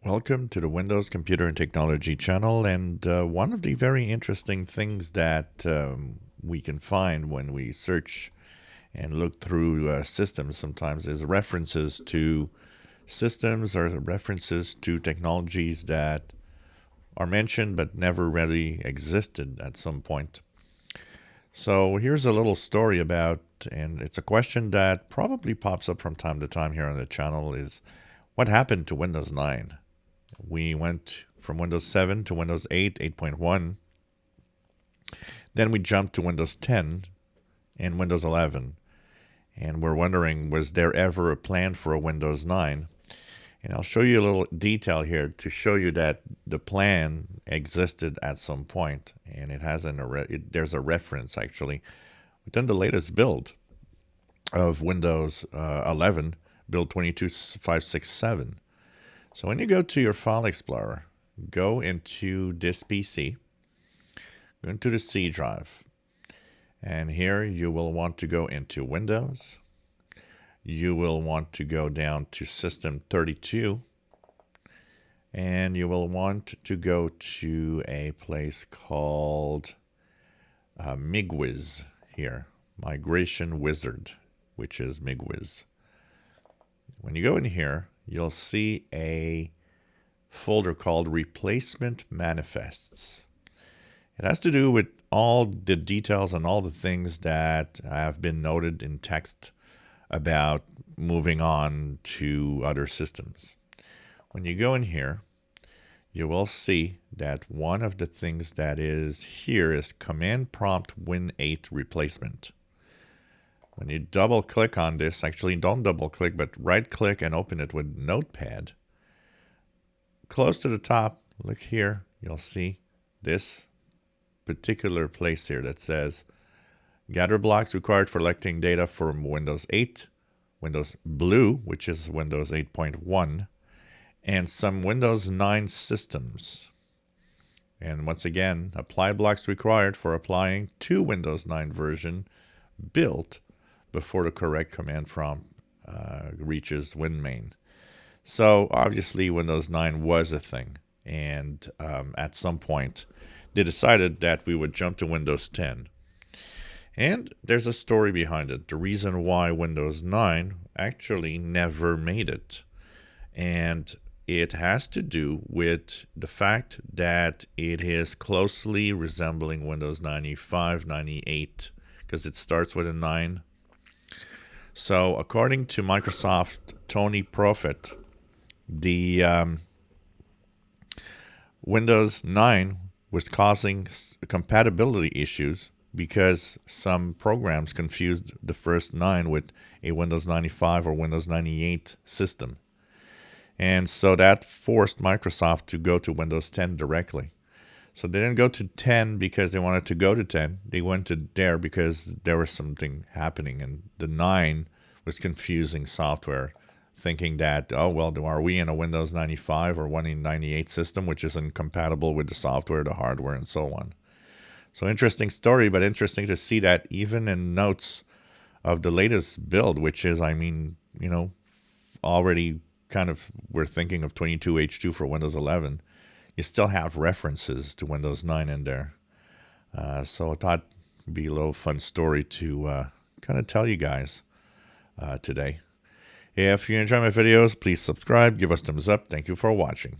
Welcome to the Windows Computer and Technology channel. And one of the very interesting things that we can find when we search and look through systems sometimes is references to systems or references to technologies that are mentioned but never really existed at some point. So here's a little story about, and it's a question that probably pops up from time to time here on the channel, is what happened to Windows 9? We went from Windows 7 to Windows 8, 8.1. Then we jumped to Windows 10 and Windows 11. And we're wondering, was there ever a plan for a Windows 9? And I'll show you a little detail here to show you that the plan existed at some point, and it has there's a reference actually within the latest build of Windows 11, build 22567. So when you go to your File Explorer, go into this PC, go into the C drive, and here you will want to go into Windows. You will want to go down to System 32, and you will want to go to a place called MIGWIZ here, Migration Wizard, which is MIGWIZ. When you go in here, you'll see a folder called Replacement Manifests. It has to do with all the details and all the things that have been noted in text about moving on to other systems. When you go in here, you will see that one of the things that is here is Command Prompt Win8 Replacement. When you double click on this, actually don't double click, but right click and open it with Notepad. Close to the top, look here, you'll see this particular place here that says gather blocks required for collecting data from Windows 8, Windows Blue, which is Windows 8.1, and some Windows 9 systems. And once again, apply blocks required for applying to Windows 9 version built before the correct command prompt reaches WinMain. So obviously Windows 9 was a thing, and at some point they decided that we would jump to Windows 10. And there's a story behind it, the reason why Windows 9 actually never made it. And it has to do with the fact that it is closely resembling Windows 95, 98, because it starts with a 9. So according to Microsoft Tony Profit, the Windows 9 was causing compatibility issues because some programs confused the first 9 with a Windows 95 or Windows 98 system. And so that forced Microsoft to go to Windows 10 directly. So they didn't go to 10 because they wanted to go to 10. They went to there because there was something happening, and the 9 was confusing software, thinking that, oh, well, are we in a Windows 95 or one in 98 system, which is incompatible with the software, the hardware, and so on. So interesting story, but interesting to see that even in notes of the latest build, which is, already kind of, we're thinking of 22H2 for Windows 11, you still have references to Windows 9 in there. So I thought it'd be a little fun story to kind of tell you guys today. If you enjoy my videos, please subscribe, give us thumbs up. Thank you for watching.